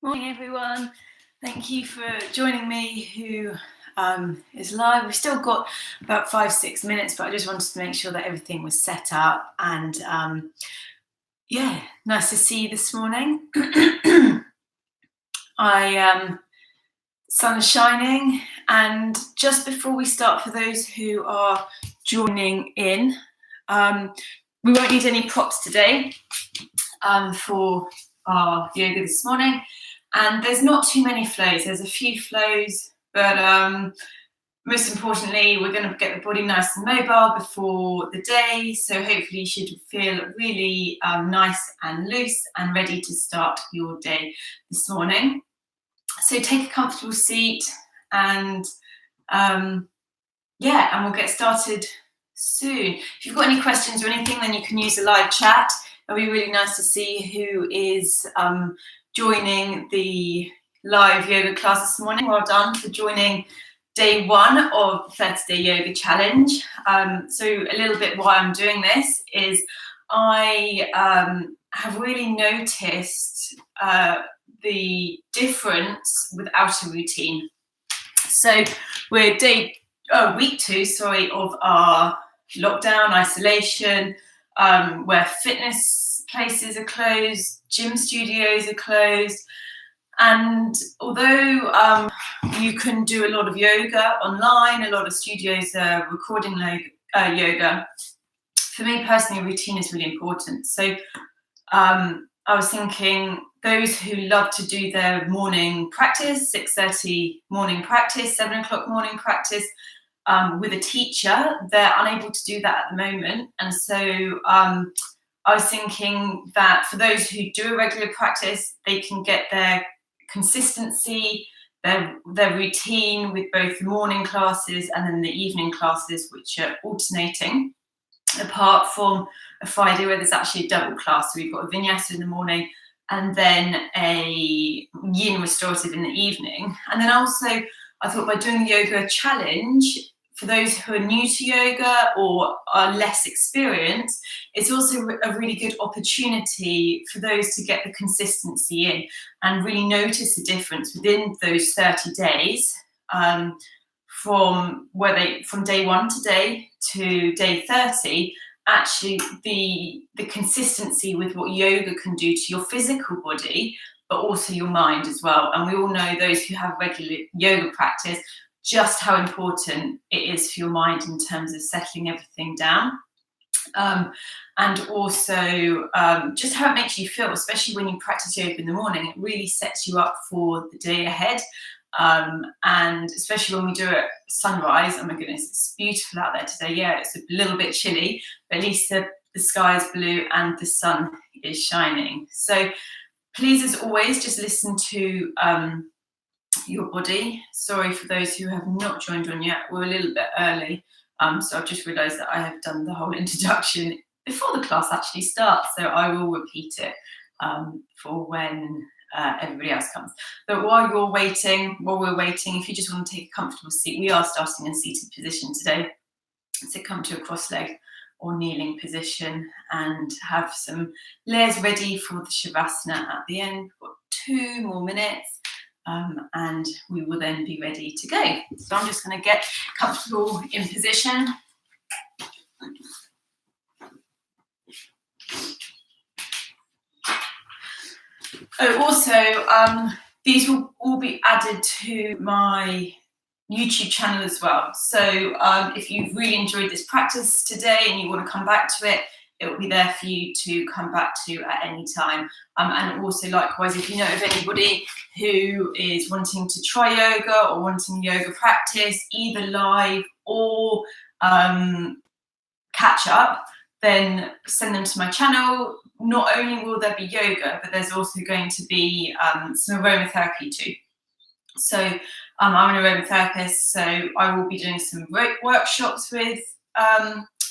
Morning, everyone. Thank you for joining me who is live. We've still got about 5-6 minutes, but I just wanted to make sure that everything was set up. And yeah, nice to see you this morning. Sun is shining, and just before we start, for those who are joining in, we won't need any props today for our yoga this morning. And there's not too many flows. There's a few flows, but most importantly, we're going to get the body nice and mobile before the day. So hopefully you should feel really nice and loose and ready to start your day this morning. So take a comfortable seat and we'll get started soon. If you've got any questions or anything, then you can use the live chat. It'll be really nice to see who is joining the live yoga class this morning. Well done for joining day 1 of the 30-day yoga challenge. So a little bit why I'm doing this is I have really noticed the difference without a routine. So we're week 2, of our lockdown isolation, where fitness places are closed, gym studios are closed, and although you can do a lot of yoga online, a lot of studios are recording yoga. For me personally, routine is really important. So I was thinking, those who love to do their morning practice, 6:30 morning practice, 7 o'clock morning practice, with a teacher, they're unable to do that at the moment. And so I was thinking that for those who do a regular practice, they can get their consistency, their routine with both the morning classes and then the evening classes, which are alternating, apart from a Friday where there's actually a double class. So we've got a vinyasa in the morning and then a yin restorative in the evening. And then also I thought by doing the yoga challenge, for those who are new to yoga or are less experienced, it's also a really good opportunity for those to get the consistency in and really notice the difference within those 30 days, from day 1 to day 30. Actually, the consistency with what yoga can do to your physical body, but also your mind as well. And we all know, those who have regular yoga practice, just how important it is for your mind in terms of settling everything down. And also just how it makes you feel, especially when you practice yoga in the morning. It really sets you up for the day ahead. And especially when we do it at sunrise. Oh my goodness, it's beautiful out there today. Yeah, it's a little bit chilly, but at least the sky is blue and the sun is shining. So please, as always, just listen to your body. Sorry for those who have not joined on yet. We're a little bit early. So I've just realised that I have done the whole introduction before the class actually starts. So I will repeat it for when everybody else comes. But while we're waiting, if you just want to take a comfortable seat, we are starting in a seated position today. So come to a cross-leg or kneeling position and have some layers ready for the Shavasana at the end. We've got 2 more minutes. And we will then be ready to go. So I'm just going to get comfortable in position. Oh, also, these will all be added to my YouTube channel as well. So if you've really enjoyed this practice today and you want to come back to it, it will be there for you to come back to at any time. And also, likewise, if you know of anybody who is wanting to try yoga or wanting yoga practice, either live or catch up, then send them to my channel. Not only will there be yoga, but there's also going to be some aromatherapy too. So I'm an aromatherapist, so I will be doing some workshops with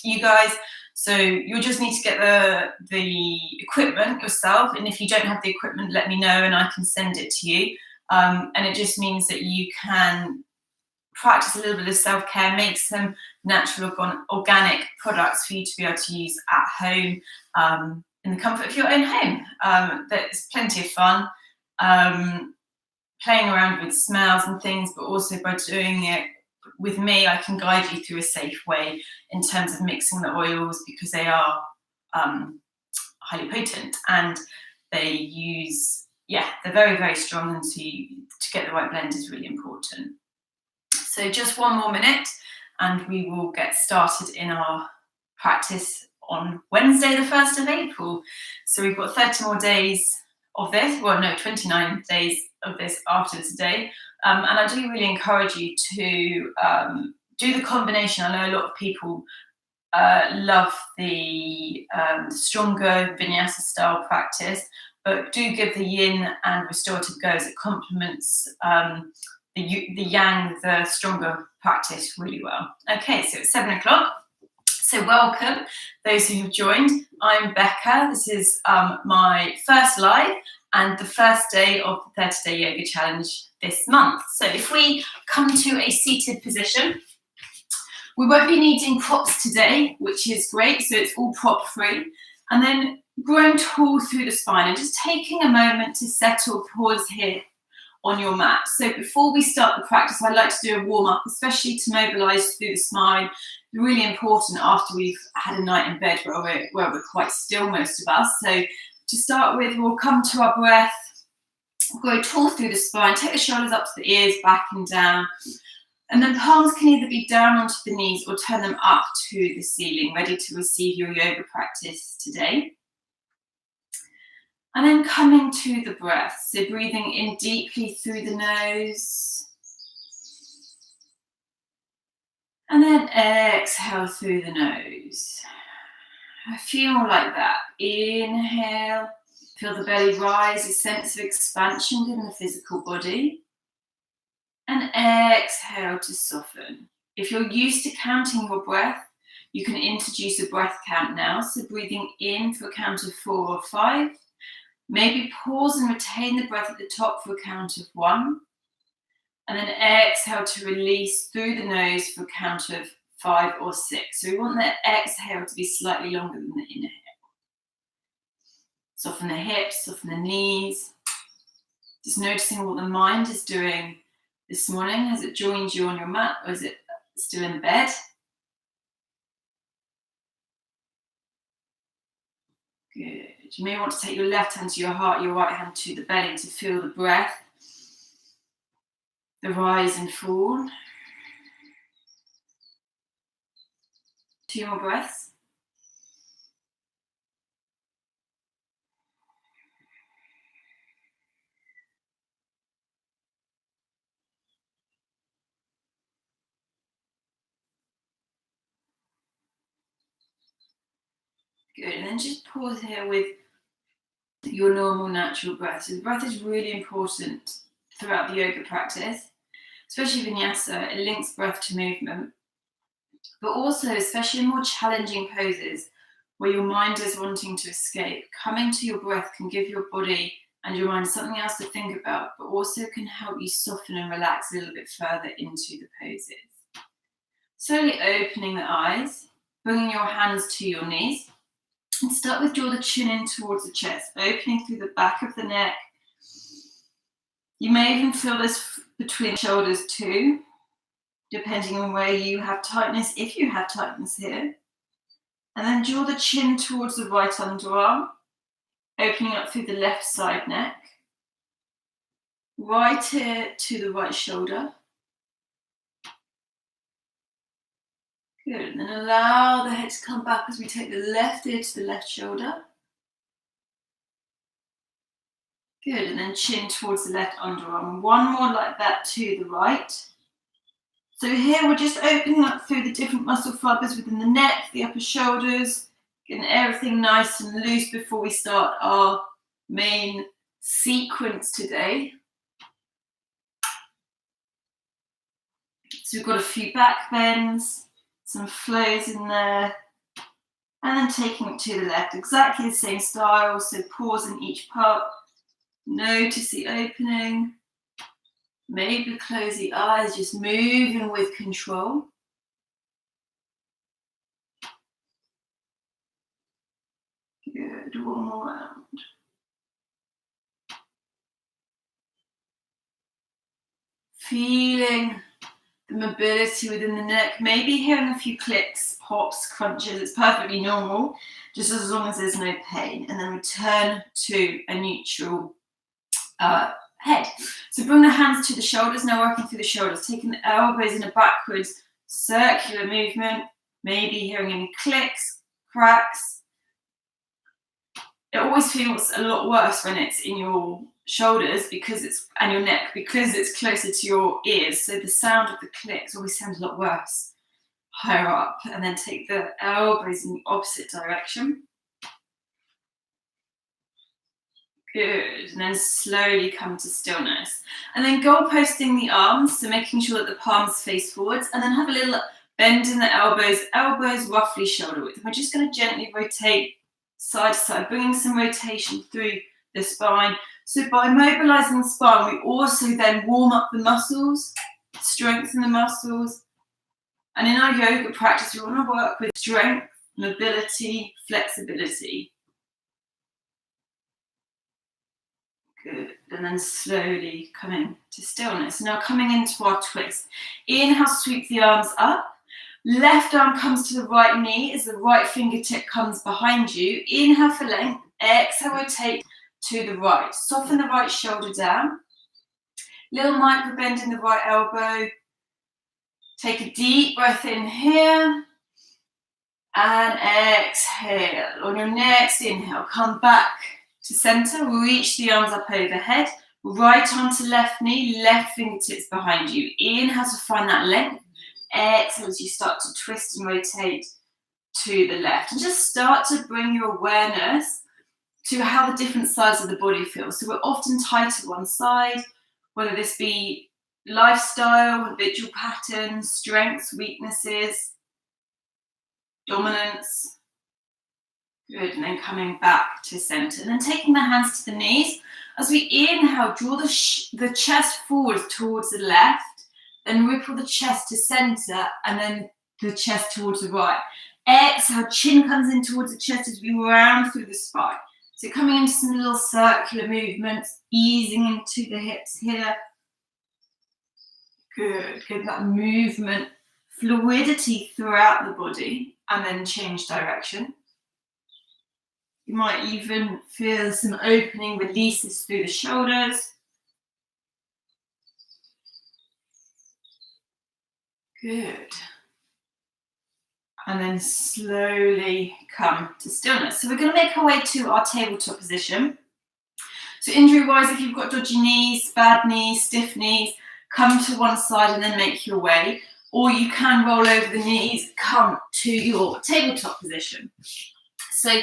you guys. So you'll just need to get the equipment yourself. And if you don't have the equipment, let me know and I can send it to you. And it just means that you can practice a little bit of self-care, make some natural organic products for you to be able to use at home, in the comfort of your own home. There's plenty of fun. playing around with smells and things, but also by doing it with me, I can guide you through a safe way in terms of mixing the oils, because they are highly potent and they use, they're very, very strong, and to get the right blend is really important. So just one more minute and we will get started in our practice on Wednesday, the 1st of April. So we've got 30 more days of this, 29 days of this after today. And I do really encourage you to do the combination. I know a lot of people love the stronger vinyasa style practice, but do give the yin and restorative go, as it complements the yang, the stronger practice, really well. Okay, so it's 7 o'clock. So welcome those who have joined. I'm Becca. This is my first live and the first day of the 30-day yoga challenge this month. So if we come to a seated position, we won't be needing props today, which is great. So it's all prop free. And then growing tall through the spine and just taking a moment to settle, pause here on your mat. So before we start the practice, I'd like to do a warm up, especially to mobilize through the spine. Really important after we've had a night in bed where we're quite still, most of us. So to start with, we'll come to our breath, go tall through the spine, take the shoulders up to the ears, back and down. And then palms can either be down onto the knees or turn them up to the ceiling, ready to receive your yoga practice today. And then coming to the breath, so breathing in deeply through the nose. And then exhale through the nose. A few more like that. Inhale, feel the belly rise, a sense of expansion in the physical body. And exhale to soften. If you're used to counting your breath, you can introduce a breath count now. So breathing in for a count of 4 or 5. Maybe pause and retain the breath at the top for a count of 1. And then exhale to release through the nose for a count of 5 or 6. So we want the exhale to be slightly longer than the inhale. Soften the hips, soften the knees. Just noticing what the mind is doing this morning. Has it joined you on your mat, or is it still in bed? Good. You may want to take your left hand to your heart, your right hand to the belly to feel the breath, the rise and fall. 2 more breaths. Good. And then just pause here with your normal natural breath. So the breath is really important throughout the yoga practice, especially vinyasa. It links breath to movement, but also especially in more challenging poses where your mind is wanting to escape. Coming to your breath can give your body and your mind something else to think about, but also can help you soften and relax a little bit further into the poses. Slowly opening the eyes, bringing your hands to your knees. And start with draw the chin in towards the chest, opening through the back of the neck. You may even feel this between the shoulders too, depending on where you have tightness, if you have tightness here. And then draw the chin towards the right underarm, opening up through the left side neck. Right ear to the right shoulder. Good, and then allow the head to come back as we take the left ear to the left shoulder. Good, and then chin towards the left underarm. One more like that to the right. So here we're just opening up through the different muscle fibers within the neck, the upper shoulders, getting everything nice and loose before we start our main sequence today. So we've got a few back bends, some flows in there, and then taking it to the left, exactly the same style, so pause in each part, notice the opening, maybe close the eyes, just moving with control. Good, one more round. Feeling the mobility within the neck, maybe hearing a few clicks, pops, crunches. It's perfectly normal, just as long as there's no pain. And then return to a neutral head. So bring the hands to the shoulders, now working through the shoulders, taking the elbows in a backwards circular movement, maybe hearing any clicks, cracks. It always feels a lot worse when it's in your shoulders and your neck, because it's closer to your ears. So the sound of the clicks always sounds a lot worse higher up. And then take the elbows in the opposite direction. Good. And then slowly come to stillness. And then goalposting the arms, so making sure that the palms face forwards, and then have a little bend in the elbows, elbows roughly shoulder width. And we're just going to gently rotate side to side, bringing some rotation through the spine. So by mobilizing the spine, we also then warm up the muscles, strengthen the muscles. And in our yoga practice, we want to work with strength, mobility, flexibility. Good. And then slowly coming to stillness. Now coming into our twist. Inhale, sweep the arms up. Left arm comes to the right knee as the right fingertip comes behind you. Inhale for length. Exhale, rotate to the right. Soften the right shoulder down. Little micro bend in the right elbow. Take a deep breath in here. And exhale. On your next inhale, come back to center. Reach the arms up overhead. Right arm to left knee. Left fingertips behind you. Inhale to find that length. Exhale as you start to twist and rotate to the left. And just start to bring your awareness to how the different sides of the body feel. So we're often tied to one side, whether this be lifestyle, habitual patterns, strengths, weaknesses, dominance. Good. And then coming back to center. And then taking the hands to the knees. As we inhale, draw the chest forward towards the left. Then ripple the chest to center, and then the chest towards the right. Exhale, chin comes in towards the chest as we round through the spine. So coming into some little circular movements, easing into the hips here. Good. Get that movement, fluidity throughout the body, and then change direction. You might even feel some opening releases through the shoulders. Good. And then slowly come to stillness. So we're going to make our way to our tabletop position. So injury-wise, if you've got dodgy knees, bad knees, stiff knees, come to one side and then make your way. Or you can roll over the knees, come to your tabletop position. So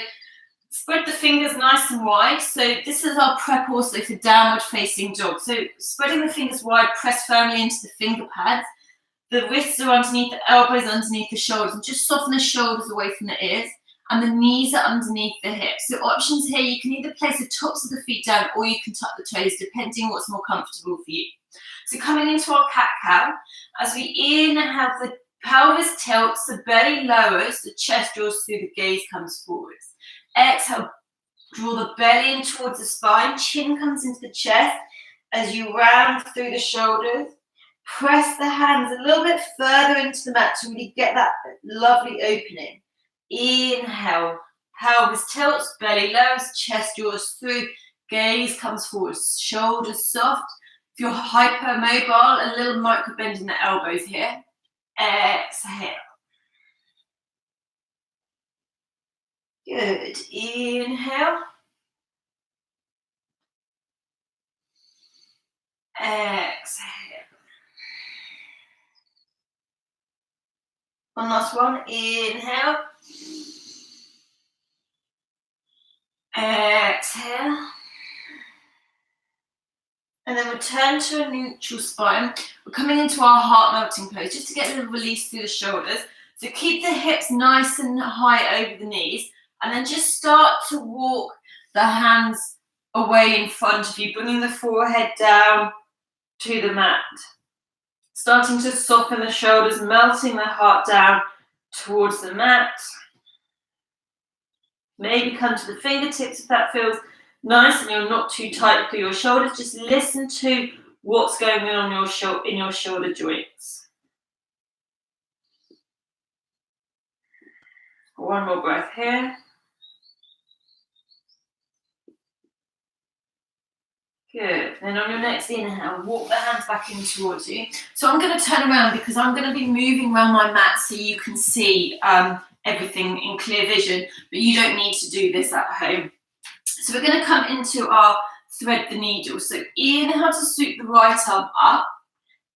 spread the fingers nice and wide. So this is our prep also for downward facing dog. So spreading the fingers wide, press firmly into the finger pads. The wrists are underneath, the elbows underneath the shoulders, and just soften the shoulders away from the ears, and the knees are underneath the hips. So options here, you can either place the tops of the feet down or you can tuck the toes, depending what's more comfortable for you. So coming into our cat-cow, as we inhale, the pelvis tilts, the belly lowers, the chest draws through, the gaze comes forwards. Exhale, draw the belly in towards the spine, chin comes into the chest as you round through the shoulders. Press the hands a little bit further into the mat to really get that lovely opening. Inhale, pelvis tilts, belly lowers, chest draws through, gaze comes forward, shoulders soft. If you're hypermobile, a little micro bend in the elbows here. Exhale. Good. Inhale. Exhale. One last one. Inhale. Exhale. And then return to a neutral spine. We're coming into our heart melting pose just to get a little release through the shoulders. So keep the hips nice and high over the knees. And then just start to walk the hands away in front of you, bringing the forehead down to the mat. Starting to soften the shoulders, melting the heart down towards the mat. Maybe come to the fingertips if that feels nice and you're not too tight for your shoulders. Just listen to what's going on in your shoulder joints. One more breath here. Good. Then on your next inhale, walk the hands back in towards you. So I'm going to turn around because I'm going to be moving around my mat so you can see everything in clear vision, but you don't need to do this at home. So we're going to come into our thread the needle. So inhale to sweep the right arm up.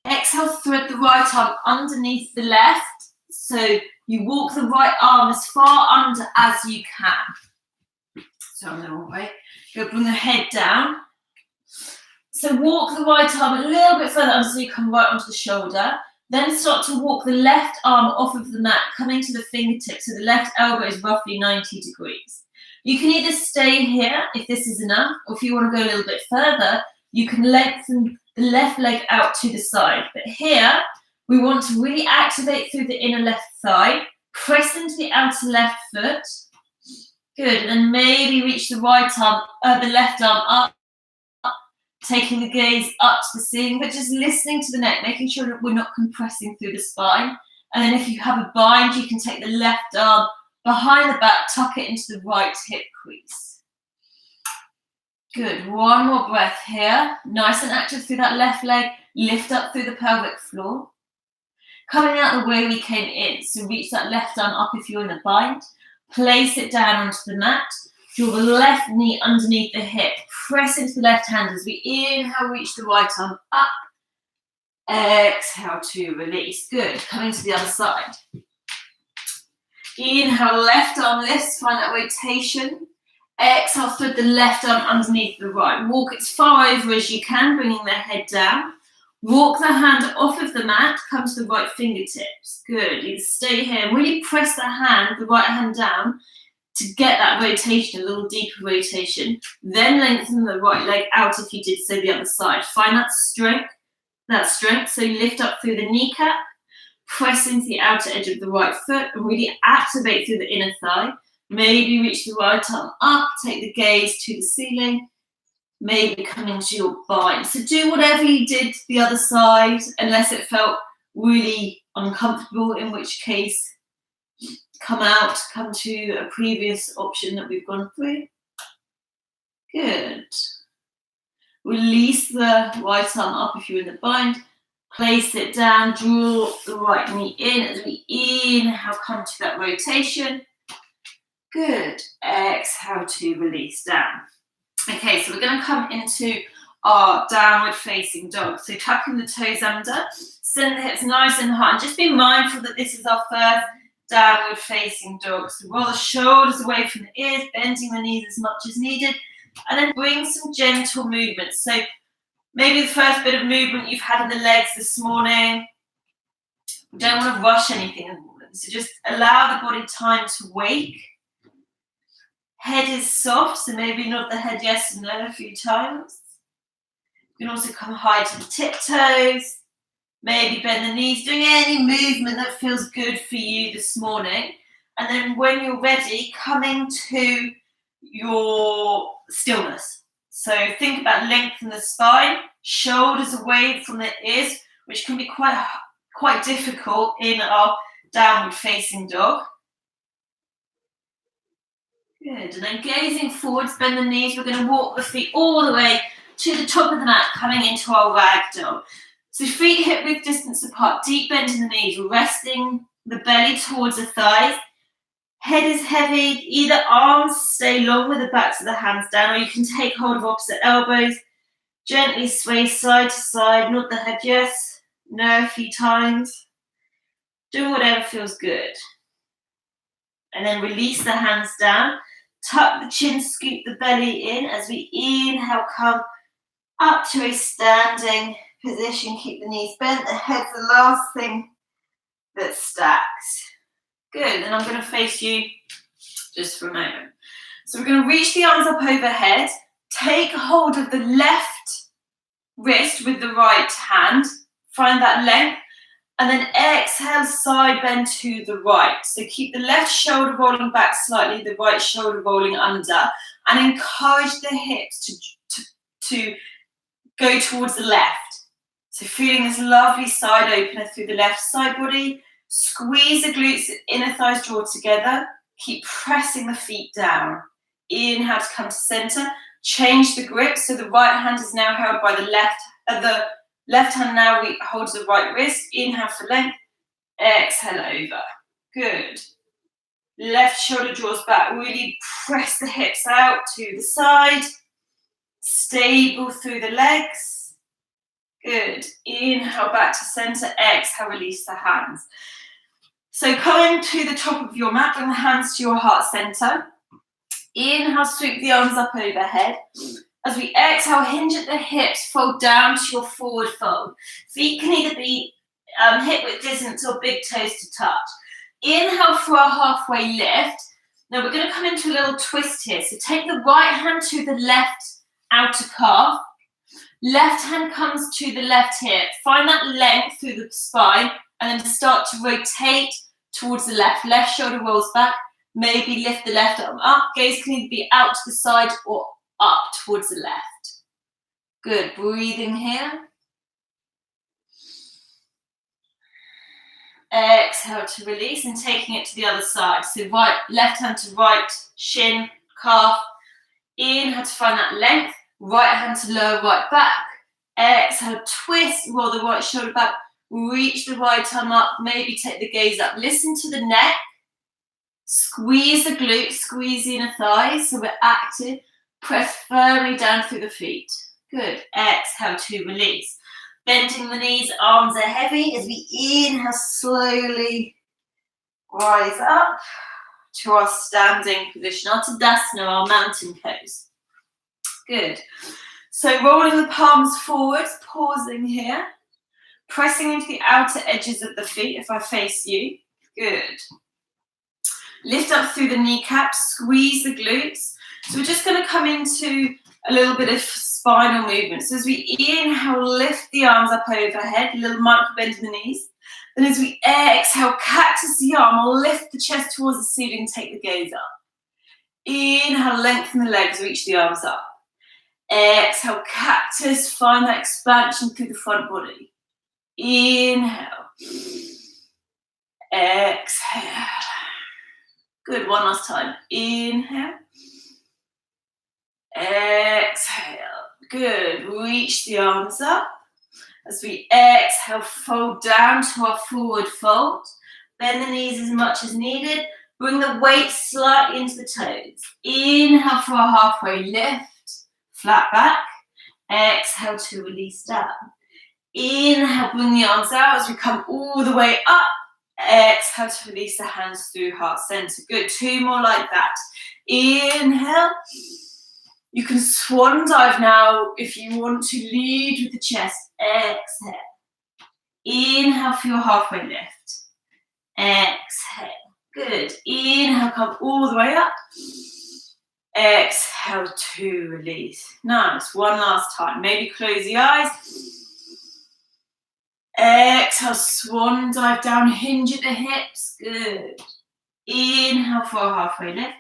Exhale, thread the right arm underneath the left. So you walk the right arm as far under as you can. So I'm the wrong way. You'll bring the head down. So walk the right arm a little bit further under so you come right onto the shoulder. Then start to walk the left arm off of the mat, coming to the fingertips. So the left elbow is roughly 90 degrees. You can either stay here if this is enough, or if you want to go a little bit further, you can lengthen the left leg out to the side. But here, we want to really activate through the inner left thigh, press into the outer left foot. Good, and then maybe reach the right arm, the left arm up, taking the gaze up to the ceiling, but just listening to the neck, making sure that we're not compressing through the spine. And then if you have a bind, you can take the left arm behind the back, tuck it into the right hip crease. Good, one more breath here. Nice and active through that left leg, lift up through the pelvic floor. Coming out the way we came in, so reach that left arm up if you're in a bind. Place it down onto the mat. Draw the left knee underneath the hip. Press into the left hand as we inhale, reach the right arm up. Exhale to release. Good. Coming to the other side. Inhale, left arm lifts, find that rotation. Exhale, thread the left arm underneath the right. Walk as far over as you can, bringing the head down. Walk the hand off of the mat, come to the right fingertips. Good. You stay here. Really press the right hand down to get that rotation, a little deeper rotation. Then lengthen the right leg out if you did so the other side. Find that strength. So lift up through the kneecap, press into the outer edge of the right foot, and really activate through the inner thigh. Maybe reach the right arm up, take the gaze to the ceiling. Maybe come into your bind. So do whatever you did the other side, unless it felt really uncomfortable, in which case come to a previous option that we've gone through. Good. Release the right arm up if you're in the bind. Place it down, draw the right knee in as we inhale, come to that rotation. Good. Exhale to release down. Okay, so we're going to come into our downward facing dog. So tucking the toes under, send the hips nice and high. And just be mindful that this is our first downward facing dog. So roll the shoulders away from the ears, bending the knees as much as needed. And then bring some gentle movement. So maybe the first bit of movement you've had in the legs this morning. We don't want to rush anything in the morning. So just allow the body time to wake. Head is soft, so maybe nod the head yes and no a few times. You can also come high to the tiptoes. Maybe bend the knees, doing any movement that feels good for you this morning. And then when you're ready, coming to your stillness. So think about lengthening the spine, shoulders away from the ears, which can be quite difficult in our downward facing dog. Good, and then gazing forwards, bend the knees. We're going to walk the feet all the way to the top of the mat, coming into our ragdoll. So feet hip width distance apart, deep bend in the knees, resting the belly towards the thighs. Head is heavy, either arms stay long with the backs of the hands down, or you can take hold of opposite elbows. Gently sway side to side, nod the head yes, no a few times. Do whatever feels good. And then release the hands down. Tuck the chin, scoop the belly in as we inhale, come up to a standing position. Keep the knees bent. The head's the last thing that stacks. Good, and I'm going to face you just for a moment. So we're going to reach the arms up overhead. Take hold of the left wrist with the right hand. Find that length. And then exhale, side bend to the right. So keep the left shoulder rolling back slightly, the right shoulder rolling under, and encourage the hips to go towards the left. So feeling this lovely side opener through the left side body. Squeeze the glutes, inner thighs draw together. Keep pressing the feet down. Inhale to come to center. Change the grip, so the right hand is now held by the left hand now holds the right wrist. Inhale for length. Exhale over. Good. Left shoulder draws back. Really press the hips out to the side. Stable through the legs. Good. Inhale back to center. Exhale, release the hands. So coming to the top of your mat, bring the hands to your heart center. Inhale, sweep the arms up overhead. As we exhale, hinge at the hips, fold down to your forward fold. Feet can either be hip width distance or big toes to touch. Inhale for our halfway lift. Now we're going to come into a little twist here. So take the right hand to the left outer calf. Left hand comes to the left hip. Find that length through the spine and then start to rotate towards the left. Left shoulder rolls back. Maybe lift the left arm up. Gaze can either be out to the side or up towards the left. Good. Breathing here. Exhale to release and taking it to the other side. So left hand to right, shin, calf. Inhale to find that length. Right hand to lower right back. Exhale, twist, roll the right shoulder back. Reach the right arm up. Maybe take the gaze up. Listen to the neck. Squeeze the glutes, squeeze the inner thighs so we're active. Press firmly down through the feet. Good. Exhale to release. Bending the knees, arms are heavy. As we inhale, slowly rise up to our standing position, our Tadasana, our mountain pose. Good. So rolling the palms forwards, pausing here. Pressing into the outer edges of the feet if I face you. Good. Lift up through the kneecaps, squeeze the glutes. So we're just going to come into a little bit of spinal movement. So as we inhale, lift the arms up overhead, a little micro bend in the knees. Then as we exhale, cactus the arm, lift the chest towards the ceiling, take the gaze up. Inhale, lengthen the legs, reach the arms up. Exhale, cactus, find that expansion through the front body. Inhale. Exhale. Good, one last time. Inhale. Exhale. Good, reach the arms up. As we exhale, fold down to our forward fold. Bend the knees as much as needed. Bring the weight slightly into the toes. Inhale for our halfway lift. Flat back. Exhale to release down. Inhale, bring the arms out as we come all the way up. Exhale to release the hands through heart center. Good, two more like that. Inhale. You can swan dive now if you want to lead with the chest. Exhale. Inhale for your halfway lift. Exhale. Good. Inhale, come all the way up. Exhale to release. Nice. One last time. Maybe close the eyes. Exhale, swan dive down, hinge at the hips. Good. Inhale for a halfway lift.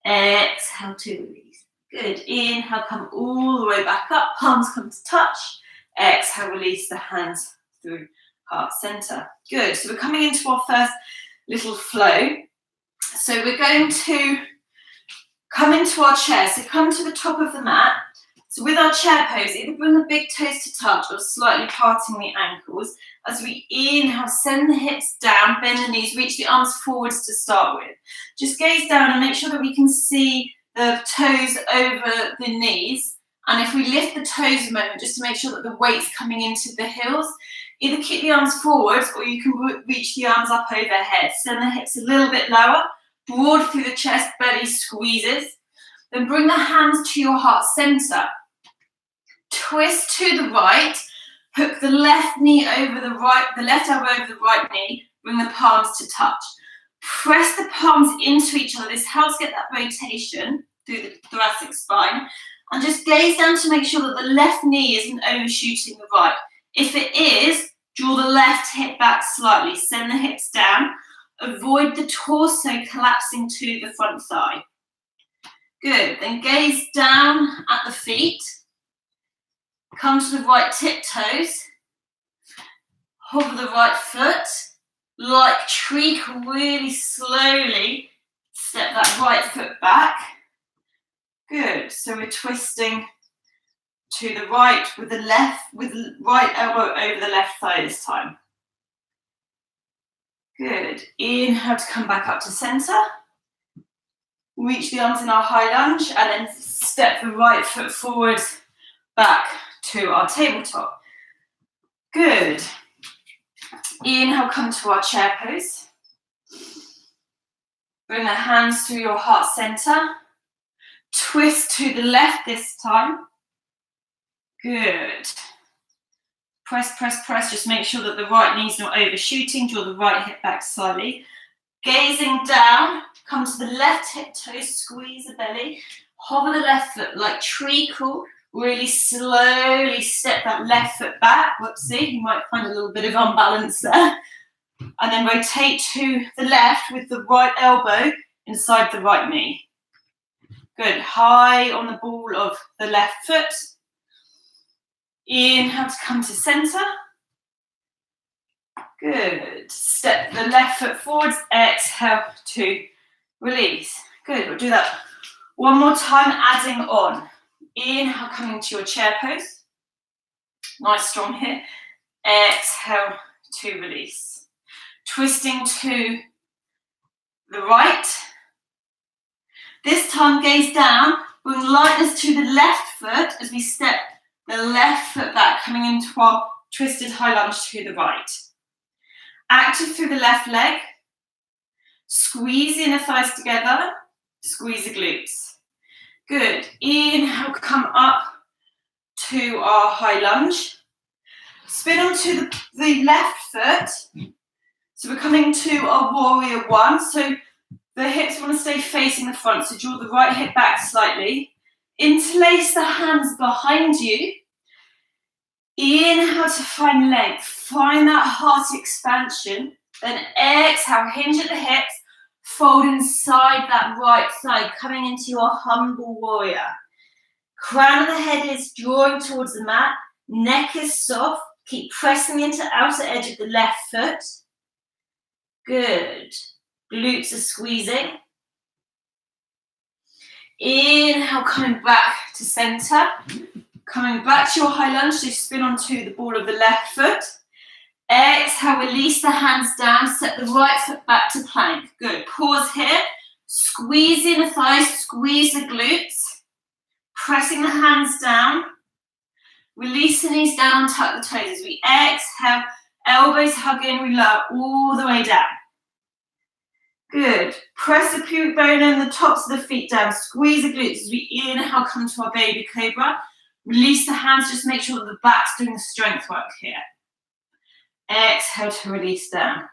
Exhale to release. Good. Inhale, come all the way back up. Palms come to touch. Exhale, release the hands through heart center. Good. So we're coming into our first little flow. So we're going to come into our chair. So come to the top of the mat. So with our chair pose, either bring the big toes to touch or slightly parting the ankles. As we inhale, send the hips down, bend the knees, reach the arms forwards to start with. Just gaze down and make sure that we can see the toes over the knees. And if we lift the toes a moment, just to make sure that the weight's coming into the heels, either keep the arms forwards or you can reach the arms up overhead. Send the hips a little bit lower, broad through the chest, belly squeezes. Then bring the hands to your heart center. Twist to the right, hook the left knee over the right, the left elbow over the right knee, bring the palms to touch. Press the palms into each other. This helps get that rotation through the thoracic spine. And just gaze down to make sure that the left knee isn't overshooting the right. If it is, draw the left hip back slightly. Send the hips down. Avoid the torso collapsing to the front thigh. Good. Then gaze down at the feet. Come to the right tiptoes. Hover the right foot. Like tree, really slowly step that right foot back. Good. So we're twisting to the right with the right elbow over the left thigh this time. Good. Inhale to come back up to center. Reach the arms in our high lunge and then step the right foot forward back to our tabletop. Good. Inhale, come to our chair pose. Bring the hands through your heart center. Twist to the left this time. Good. Press, press, press. Just make sure that the right knee's not overshooting. Draw the right hip back slightly. Gazing down, come to the left hip toe, squeeze the belly. Hover the left foot like treacle. Really slowly step that left foot back. Whoopsie, you might find a little bit of unbalance there. And then rotate to the left with the right elbow inside the right knee. Good. High on the ball of the left foot. Inhale to come to center. Good. Step the left foot forwards. Exhale to release. Good. We'll do that one more time, adding on. Inhale, coming to your chair pose. Nice, strong here. Exhale to release. Twisting to the right. This time, gaze down. Bring lightness to the left foot as we step the left foot back, coming into our twisted high lunge to the right. Active through the left leg. Squeeze the inner thighs together. Squeeze the glutes. Good. Inhale, come up to our high lunge. Spin onto the left foot. So we're coming to our warrior one. So the hips want to stay facing the front. So draw the right hip back slightly. Interlace the hands behind you. Inhale to find length. Find that heart expansion. Then exhale, hinge at the hips. Fold inside that right thigh, coming into your humble warrior. Crown of the head is drawing towards the mat. Neck is soft. Keep pressing into outer edge of the left foot. Good. Glutes are squeezing. Inhale, coming back to center. Coming back to your high lunge, so spin onto the ball of the left foot. Exhale, release the hands down, set the right foot back to plank. Good. Pause here. Squeeze the inner thighs, squeeze the glutes. Pressing the hands down. Release the knees down, tuck the toes. As we exhale, elbows hug in, we lower all the way down. Good. Press the pubic bone and the tops of the feet down. Squeeze the glutes as we inhale, come to our baby cobra. Release the hands, just make sure that the back's doing the strength work here. Exhale to release down.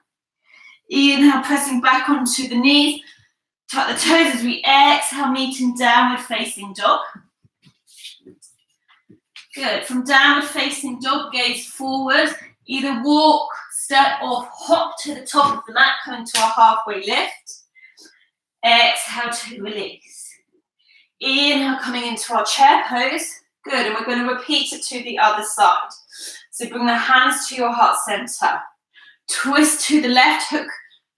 Inhale, pressing back onto the knees. Tuck the toes as we exhale, meeting downward facing dog. Good. From downward facing dog, gaze forward. Either walk, step, or hop to the top of the mat, coming to our halfway lift. Exhale to release. Inhale, coming into our chair pose. Good. And we're going to repeat it to the other side. So bring the hands to your heart center. Twist to the left, hook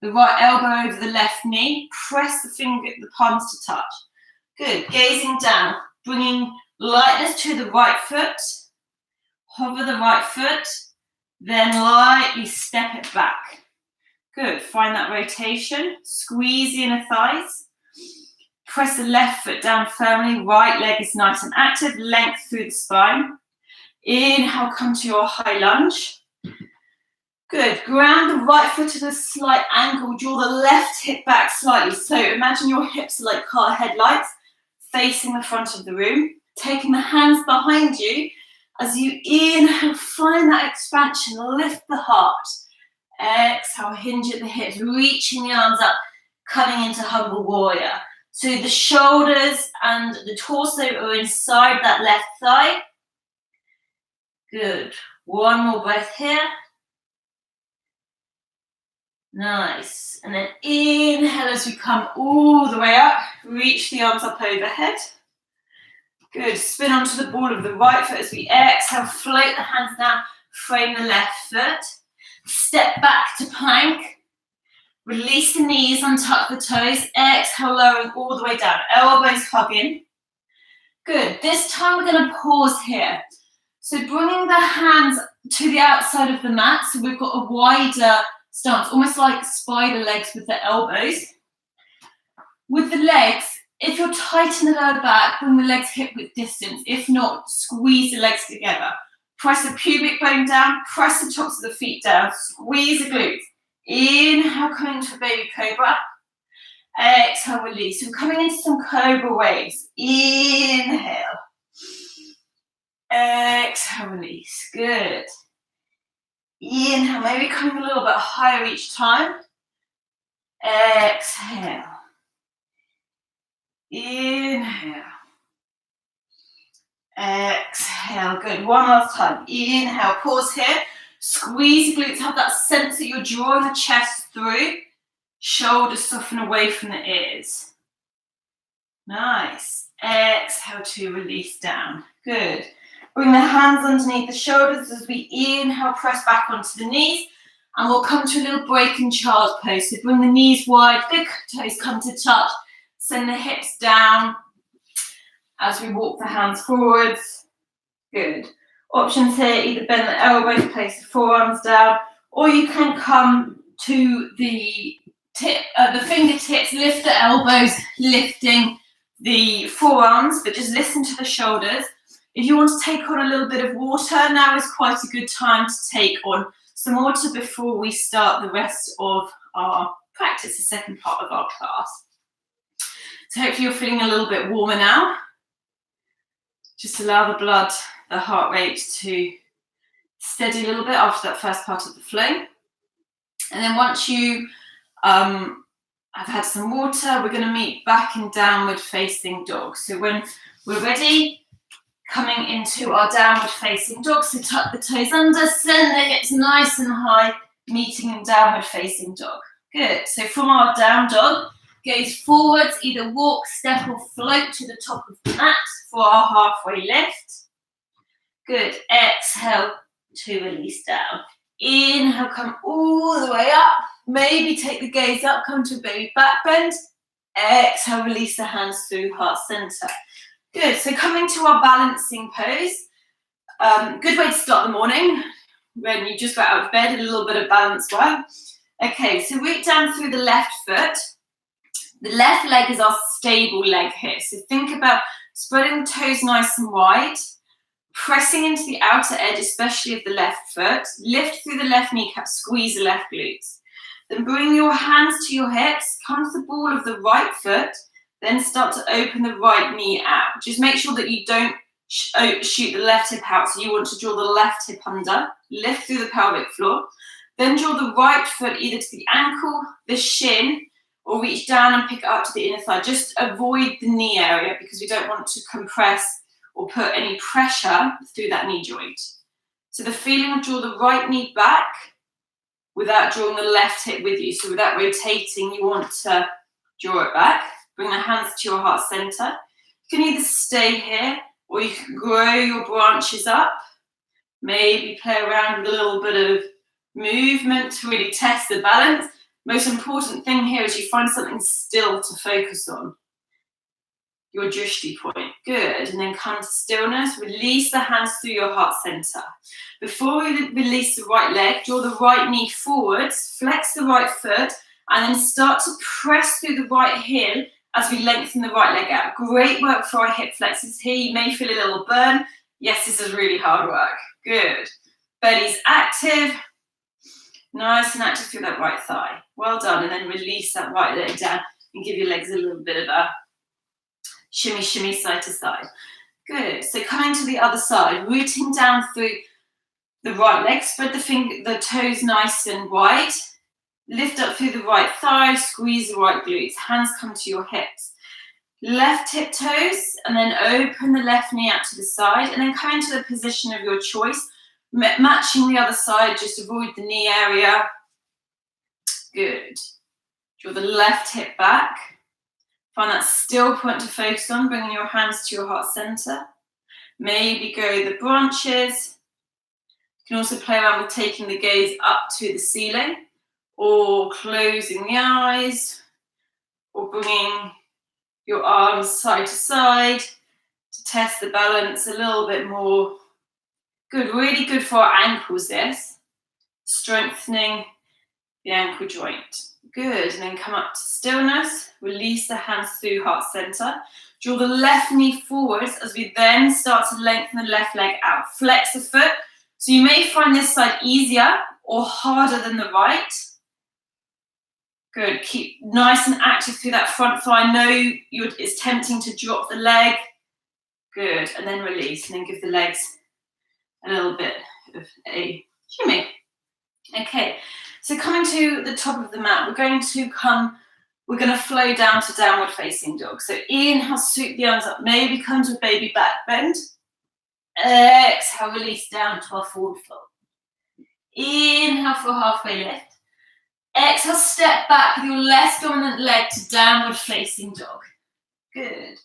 the right elbow over the left knee. Press the palms to touch. Good. Gazing down, bringing lightness to the right foot. Hover the right foot. Then lightly step it back. Good. Find that rotation. Squeeze the inner thighs. Press the left foot down firmly. Right leg is nice and active. Length through the spine. Inhale, come to your high lunge. Good. Ground the right foot at a slight angle. Draw the left hip back slightly. So imagine your hips are like car headlights facing the front of the room. Taking the hands behind you. As you inhale, find that expansion. Lift the heart. Exhale, hinge at the hips. Reaching the arms up. Coming into humble warrior. So the shoulders and the torso are inside that left thigh. Good. One more breath here. Nice. And then inhale as we come all the way up. Reach the arms up overhead. Good, spin onto the ball of the right foot as we exhale, float the hands down, frame the left foot. Step back to plank. Release the knees, untuck the toes. Exhale, lowering all the way down. Elbows hugging. Good. This time we're going to pause here. So bringing the hands to the outside of the mat. So we've got a wider stance, almost like spider legs with the elbows. With the legs, if you're tight in the lower back, bring the legs hip width distance. If not, squeeze the legs together. Press the pubic bone down, press the tops of the feet down, squeeze the glutes. Inhale, coming to a baby cobra. Exhale, release. So we're coming into some cobra waves. Inhale. Exhale, release. Good. Inhale, maybe coming a little bit higher each time. Exhale. Inhale. Exhale. Good. One last time. Inhale. Pause here. Squeeze the glutes. Have that sense that you're drawing the chest through. Shoulders soften away from the ears. Nice. Exhale to release down. Good. Bring the hands underneath the shoulders as we inhale, press back onto the knees. And we'll come to a little break in child's pose. So bring the knees wide, big toes come to touch. Send the hips down as we walk the hands forwards. Good. Options here, either bend the elbows, place the forearms down, or you can come to the fingertips, lift the elbows, lifting the forearms, but just listen to the shoulders. If you want to take on a little bit of water, now is quite a good time to take on some water before we start the rest of our practice, the second part of our class. So hopefully you're feeling a little bit warmer now. Just allow the blood, the heart rate to steady a little bit after that first part of the flow. And then once you have had some water, we're going to meet back in downward facing dog. So when we're ready, coming into our downward facing dog, so tuck the toes under, send the hips nice and high, meeting in downward facing dog. Good. So from our down dog, gaze forwards, either walk, step or float to the top of the mat for our halfway lift. Good. Exhale to release down. Inhale, come all the way up. Maybe take the gaze up, come to a baby back bend. Exhale, release the hands through heart center. Good. So coming to our balancing pose. Good way to start the morning when you just got out of bed, a little bit of balance work. Okay, so root down through the left foot. The left leg is our stable leg here. So think about spreading the toes nice and wide, pressing into the outer edge, especially of the left foot. Lift through the left kneecap, squeeze the left glutes. Then bring your hands to your hips, come to the ball of the right foot, then start to open the right knee out. Just make sure that you don't shoot the left hip out, so you want to draw the left hip under, lift through the pelvic floor, then draw the right foot either to the ankle, the shin, or reach down and pick it up to the inner thigh. Just avoid the knee area because we don't want to compress or put any pressure through that knee joint. So the feeling of draw the right knee back without drawing the left hip with you. So without rotating, you want to draw it back. Bring the hands to your heart center. You can either stay here or you can grow your branches up. Maybe play around with a little bit of movement to really test the balance. Most important thing here is you find something still to focus on. Your drishti point. Good. And then come to stillness. Release the hands through your heart center. Before we release the right leg, draw the right knee forwards, flex the right foot, and then start to press through the right heel as we lengthen the right leg out. Great work for our hip flexors here. You may feel a little burn. Yes, this is really hard work. Good. Belly's active. Nice and active through that right thigh. Well done. And then release that right leg down and give your legs a little bit of a shimmy, shimmy side to side. Good. So coming to the other side, rooting down through the right leg, spread the toes nice and wide. Lift up through the right thigh, squeeze the right glutes. Hands come to your hips. Left hip toes, and then open the left knee out to the side, and then come into the position of your choice. Matching the other side, just avoid the knee area. Good. Draw the left hip back. Find that still point to focus on, bringing your hands to your heart center. Maybe go the branches. You can also play around with taking the gaze up to the ceiling, or closing the eyes, or bringing your arms side to side to test the balance a little bit more. Good, really good for our ankles, this. Strengthening the ankle joint. Good, and then come up to stillness. Release the hands through heart center. Draw the left knee forwards as we then start to lengthen the left leg out. Flex the foot. So you may find this side easier or harder than the right. Good, keep nice and active through that front thigh. I know it's tempting to drop the leg. Good, and then release, and then give the legs a little bit of a shimmy. Okay, so coming to the top of the mat, we're going to flow down to downward facing dog. So inhale, sweep the arms up, maybe come to a baby back bend. Exhale, release down to our forward fold. Inhale for a halfway lift. Exhale, step back with your less dominant leg to downward facing dog. Good.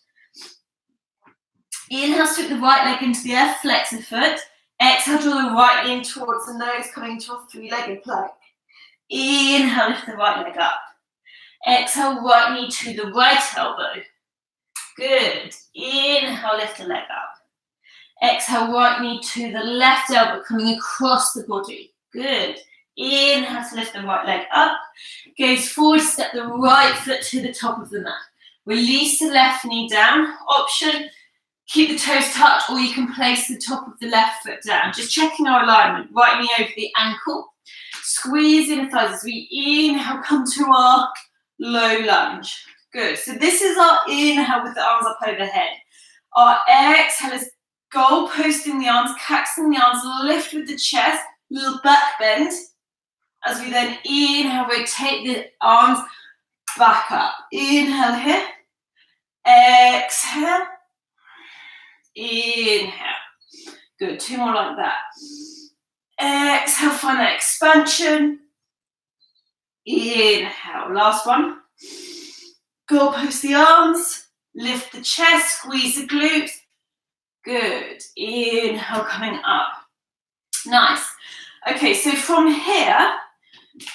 Inhale, sweep the right leg into the earth, flex the foot. Exhale, draw the right knee in towards the nose, coming to a three-legged plank. Inhale, lift the right leg up. Exhale, right knee to the right elbow. Good. Inhale, lift the leg up. Exhale, right knee to the left elbow, coming across the body. Good. Inhale to lift the right leg up. Gaze forward, step the right foot to the top of the mat. Release the left knee down. Option, keep the toes tucked, or you can place the top of the left foot down. Just checking our alignment. Right knee over the ankle. Squeeze in the thighs as we inhale, come to our low lunge. Good. So this is our inhale with the arms up overhead. Our exhale is goal posting the arms, cactusing the arms, lift with the chest, little back bend. As we then inhale, rotate the arms back up. Inhale here. Exhale. Inhale. Good. Two more like that. Exhale, find that expansion. Inhale. Last one. Go post the arms. Lift the chest. Squeeze the glutes. Good. Inhale, coming up. Nice. Okay, so from here,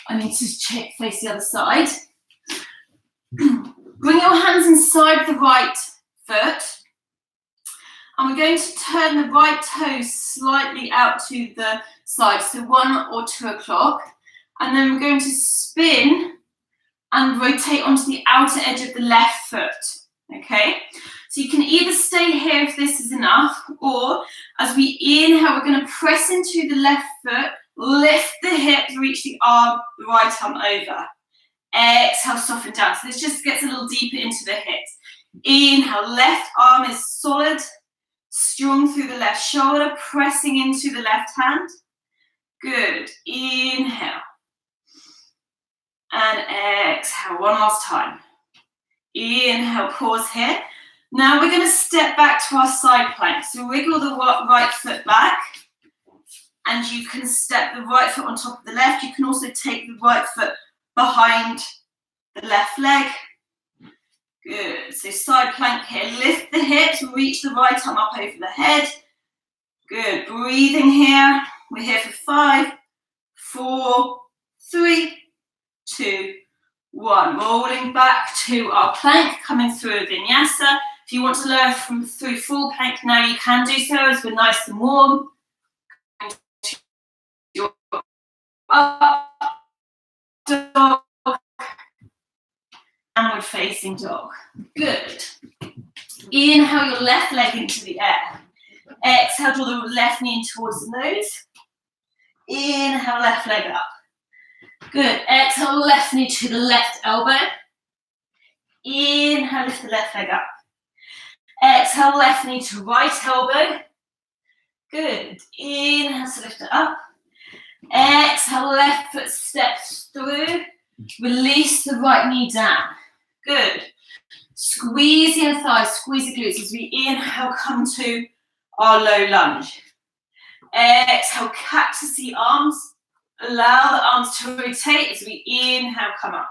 I need to face the other side. Bring your hands inside the right foot. And we're going to turn the right toes slightly out to the side, so 1 or 2 o'clock. And then we're going to spin and rotate onto the outer edge of the left foot. Okay? So you can either stay here if this is enough, or as we inhale, we're going to press into the left foot, lift the hips, reach the arm, the right arm over. Exhale, soften down. So this just gets a little deeper into the hips. Inhale, left arm is solid, strong through the left shoulder, pressing into the left hand. Good. Inhale. And exhale, one last time. Inhale, pause here. Now we're going to step back to our side plank. So wiggle the right foot back. And you can step the right foot on top of the left. You can also take the right foot behind the left leg. Good. So side plank here. Lift the hips, reach the right arm up over the head. Good. Breathing here. We're here for 5, 4, 3, 2, 1. Rolling back to our plank, coming through a vinyasa. If you want to lower through full plank now, you can do so as we're nice and warm. Up dog, downward facing dog. Good. Inhale your left leg into the air. Exhale, draw the left knee in towards the nose. Inhale, left leg up. Good. Exhale, left knee to the left elbow. Inhale, lift the left leg up. Exhale, left knee to right elbow. Good. Inhale to lift it up. Exhale, left foot steps through. Release the right knee down. Good. Squeeze the inner thighs, squeeze the glutes as we inhale, come to our low lunge. Exhale, cactus the arms. Allow the arms to rotate as we inhale, come up.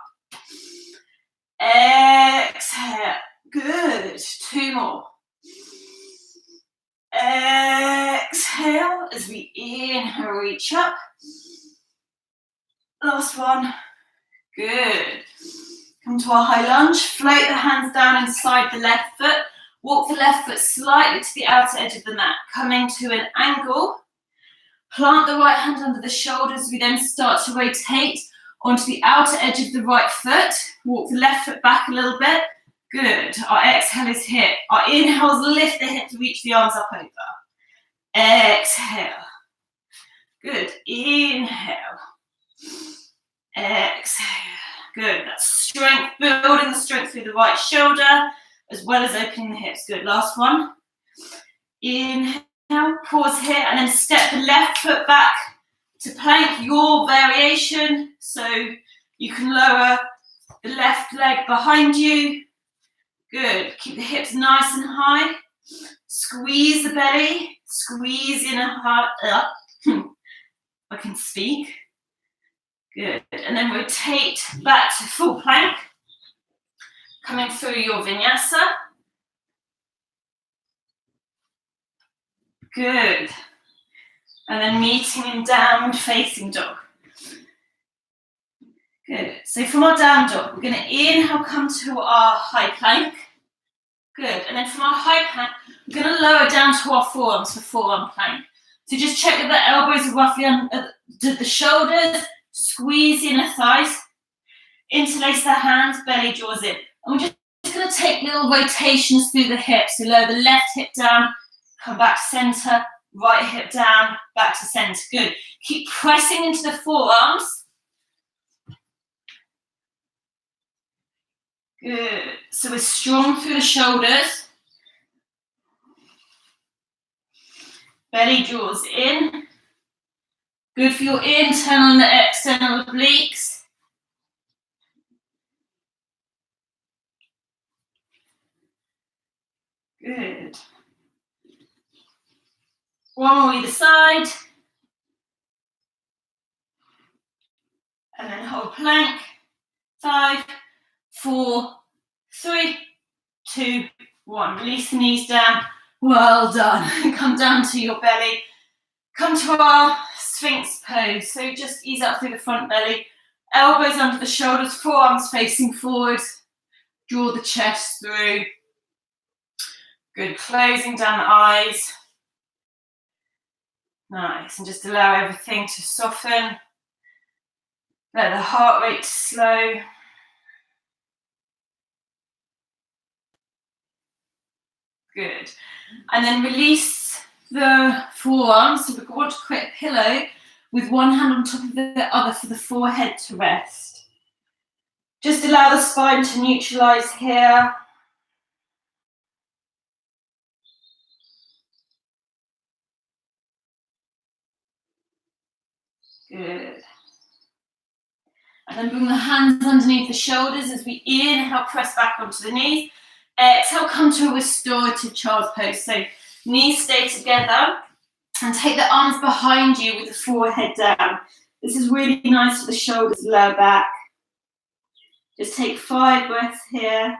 Exhale. Good. 2 more. Exhale as we inhale, reach up. Last one. Good. Come to our high lunge. Float the hands down inside the left foot. Walk the left foot slightly to the outer edge of the mat, coming to an angle. Plant the right hand under the shoulders. We then start to rotate onto the outer edge of the right foot. Walk the left foot back a little bit. Good. Our exhale is hip. Our inhales lift the hips, reach the arms up over. Exhale. Good. Inhale. Exhale. Good. That's strength, building the strength through the right shoulder, as well as opening the hips. Good. Last one. Inhale. Pause here, and then step the left foot back to plank, your variation. So you can lower the left leg behind you. Good. Keep the hips nice and high. Squeeze the belly. Squeeze in a heart up. I can speak. Good. And then rotate back to full plank. Coming through your vinyasa. Good. And then meeting in downward facing dog. Good. So from our down dog, we're going to inhale, come to our high plank. Good. And then from our high plank, we're going to lower down to our forearms for forearm plank. So just check that the elbows are roughly under the shoulders. Squeeze in the thighs. Interlace the hands, belly draws in. And we're just going to take little rotations through the hips. So lower the left hip down, come back to center, right hip down, back to center. Good. Keep pressing into the forearms. Good. So we're strong through the shoulders. Belly draws in. Good for your internal and external obliques. Good. One more either side. And then hold plank. 5, 4, 3, 2, 1. Release the knees down. Well done. Come down to your belly. Come to our Sphinx pose. So just ease up through the front belly. Elbows under the shoulders, forearms facing forward. Draw the chest through. Good. Closing down the eyes. Nice. And just allow everything to soften. Let the heart rate slow. Good. And then release the forearms. So we want to create a pillow with one hand on top of the other for the forehead to rest. Just allow the spine to neutralize here. Good. And then bring the hands underneath the shoulders as we inhale, press back onto the knees. Exhale, come to a restorative child's pose. So knees stay together and take the arms behind you with the forehead down. This is really nice for the shoulders, lower back. Just take 5 breaths here.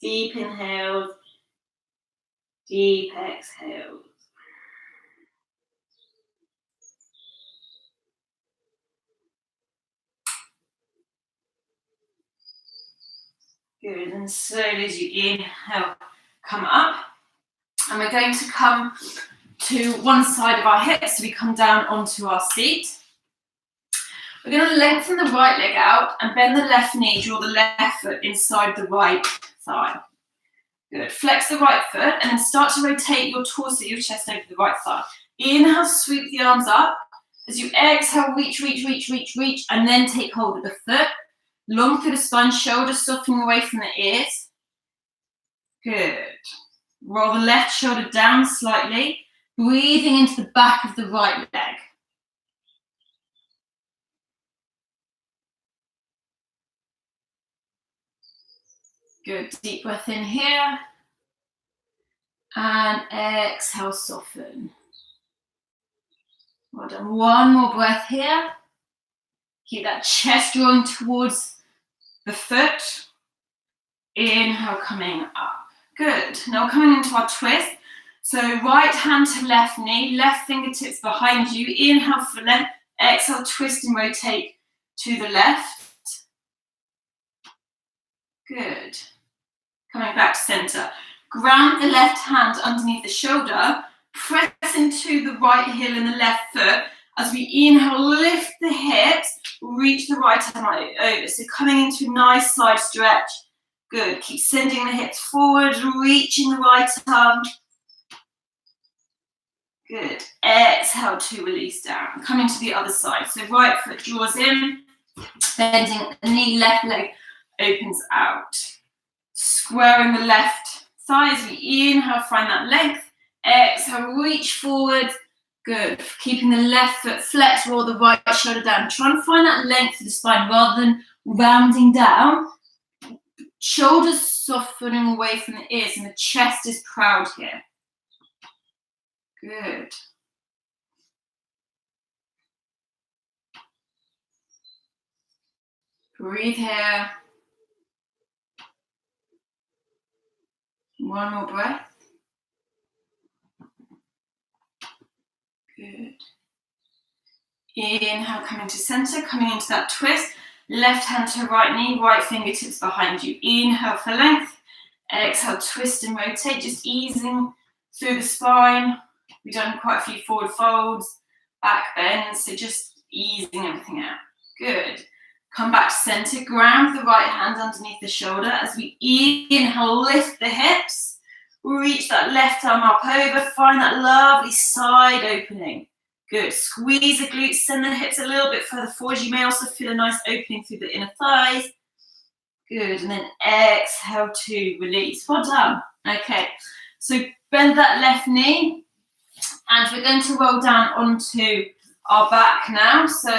Deep inhales, deep exhales. Good, and slowly as you inhale, come up. And we're going to come to one side of our hips, so we come down onto our seat. We're going to lengthen the right leg out and bend the left knee, draw the left foot inside the right thigh. Good. Flex the right foot and then start to rotate your torso, your chest over the right thigh. Inhale, sweep the arms up. As you exhale, reach, reach, reach, reach, reach, and then take hold of the foot. Long through the spine, shoulders softening away from the ears. Good. Roll the left shoulder down slightly, breathing into the back of the right leg. Good. Deep breath in here. And exhale, soften. Well done. One more breath here. Keep that chest drawing towards the foot. Inhale, coming up. Good. Now coming into our twist. So right hand to left knee, left fingertips behind you. Inhale for length. Exhale, twist and rotate to the left. Good. Coming back to center. Ground the left hand underneath the shoulder. Press into the right heel and the left foot. As we inhale, lift the hips. Reach the right arm over. So coming into a nice side stretch. Good. Keep sending the hips forward, reaching the right arm. Good. Exhale to release down. Coming to the other side. So right foot draws in, bending the knee, left leg opens out. Squaring the left thigh as we inhale, find that length. Exhale, reach forward. Good. Keeping the left foot flexed, roll the right shoulder down. Try and find that length of the spine rather than rounding down. Shoulders softening away from the ears and the chest is proud here. Good. Breathe here. One more breath. Good. Inhale, coming to center, coming into that twist. Left hand to right knee, right fingertips behind you. Inhale for length. Exhale, twist and rotate, just easing through the spine. We've done quite a few forward folds, back bends, so just easing everything out. Good. Come back to center, ground the right hand underneath the shoulder. As we inhale, lift the hips. Reach that left arm up over, find that lovely side opening. Good. Squeeze the glutes, send the hips a little bit further forward. You may also feel a nice opening through the inner thighs. Good. And then exhale to release. Well done. Okay. So bend that left knee. And we're going to roll down onto our back now. So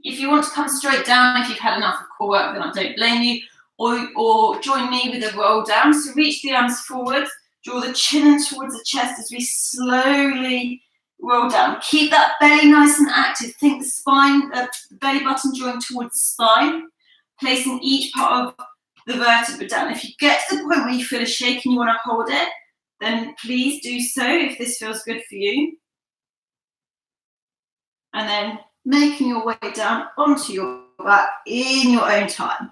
if you want to come straight down, if you've had enough of core work, then I don't blame you. Or join me with a roll down. So reach the arms forward. Draw the chin in towards the chest as we slowly roll down. Keep that belly nice and active. Think the spine, the belly button drawing towards the spine. Placing each part of the vertebra down. If you get to the point where you feel a shake and you want to hold it, then please do so if this feels good for you. And then making your way down onto your back in your own time.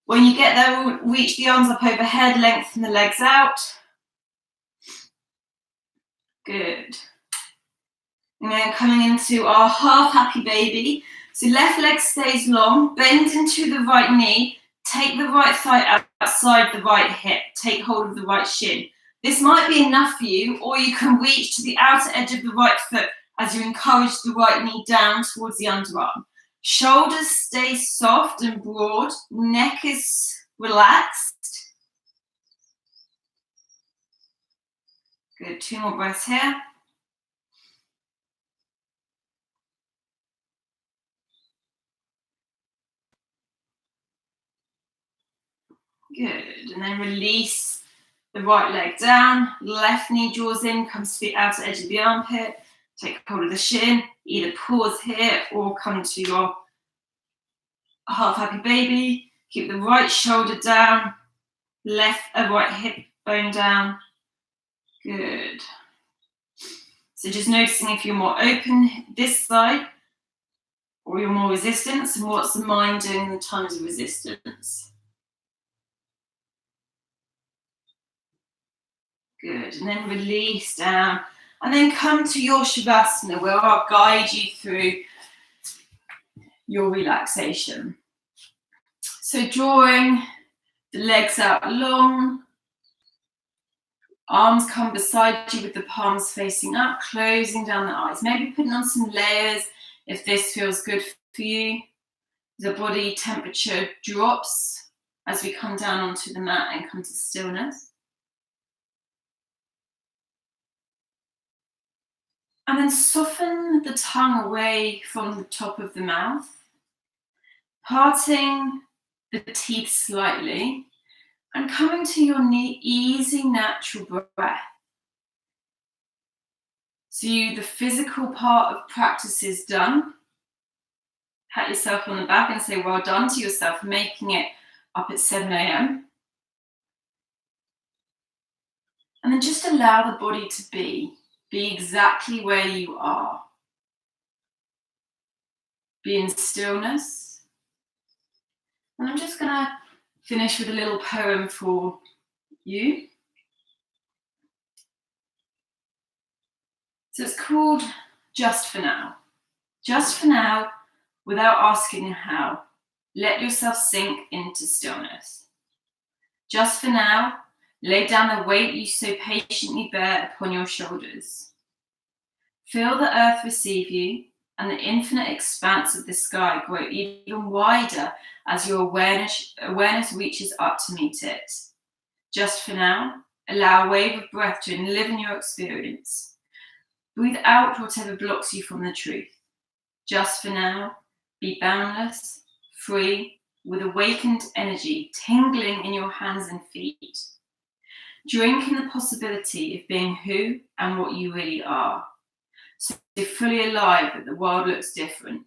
When you get there, reach the arms up overhead, lengthen the legs out. Good. And then coming into our half happy baby. So left leg stays long, bend into the right knee, take the right thigh outside the right hip, take hold of the right shin. This might be enough for you, or you can reach to the outer edge of the right foot as you encourage the right knee down towards the underarm. Shoulders stay soft and broad, neck is relaxed. Good, 2 more breaths here. Good, and then release the right leg down, left knee draws in, comes to the outer edge of the armpit, take hold of the shin, either pause here or come to your half happy baby. Keep the right shoulder down, right hip bone down. Good. So just noticing if you're more open this side or you're more resistant, and what's the mind doing in the times of resistance. Good, and then release down, and then come to your Shavasana, where I'll guide you through your relaxation. So drawing the legs out long, arms come beside you with the palms facing up, closing down the eyes. Maybe putting on some layers if this feels good for you. The body temperature drops as we come down onto the mat and come to stillness. And then soften the tongue away from the top of the mouth, parting the teeth slightly, and coming to your easy, natural breath. So the physical part of practice is done. Pat yourself on the back and say well done to yourself for making it up at 7 a.m. And then just allow the body to be exactly where you are. Be in stillness. And I'm just going to finish with a little poem for you. So it's called Just for Now. Just for now, without asking how, let yourself sink into stillness. Just for now, lay down the weight you so patiently bear upon your shoulders. Feel the earth receive you and the infinite expanse of the sky grow even wider as your awareness reaches up to meet it. Just for now, allow a wave of breath to live in your experience. Breathe out whatever blocks you from the truth. Just for now, be boundless, free, with awakened energy tingling in your hands and feet. Drink in the possibility of being who and what you really are. So you're fully alive that the world looks different,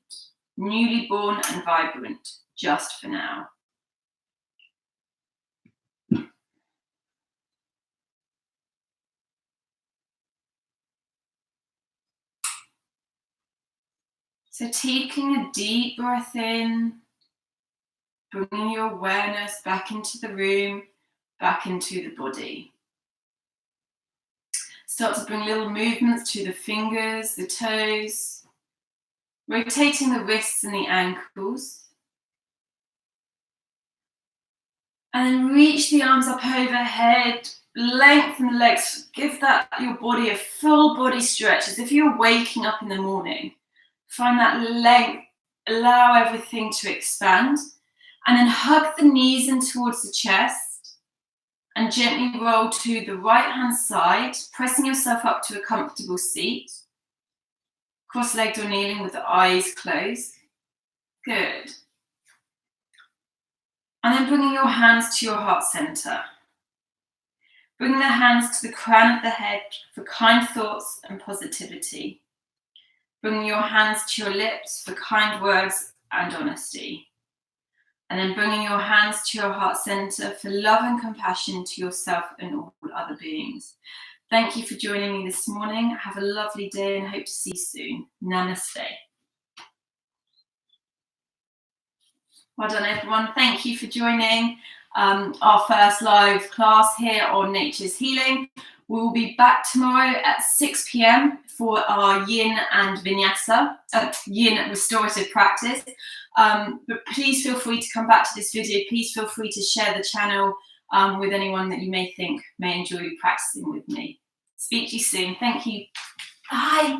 newly born and vibrant, just for now. So taking a deep breath in, bringing your awareness back into the room, back into the body. Start to bring little movements to the fingers, the toes, rotating the wrists and the ankles. And then reach the arms up overhead, lengthen the legs, give your body a full body stretch as if you're waking up in the morning. Find that length, allow everything to expand, and then hug the knees in towards the chest and gently roll to the right hand side, pressing yourself up to a comfortable seat. Cross-legged or kneeling with the eyes closed. Good. And then bringing your hands to your heart center. Bringing the hands to the crown of the head for kind thoughts and positivity. Bringing your hands to your lips for kind words and honesty. And then bringing your hands to your heart center for love and compassion to yourself and all other beings. Thank you for joining me this morning. Have a lovely day and hope to see you soon. Namaste. Well done, everyone. Thank you for joining our first live class here on Nature's Healing. We will be back tomorrow at 6 p.m. for our yin and vinyasa, yin restorative practice. But please feel free to come back to this video. Please feel free to share the channel with anyone that you may think may enjoy practicing with me. Speak to you soon. Thank you. Bye.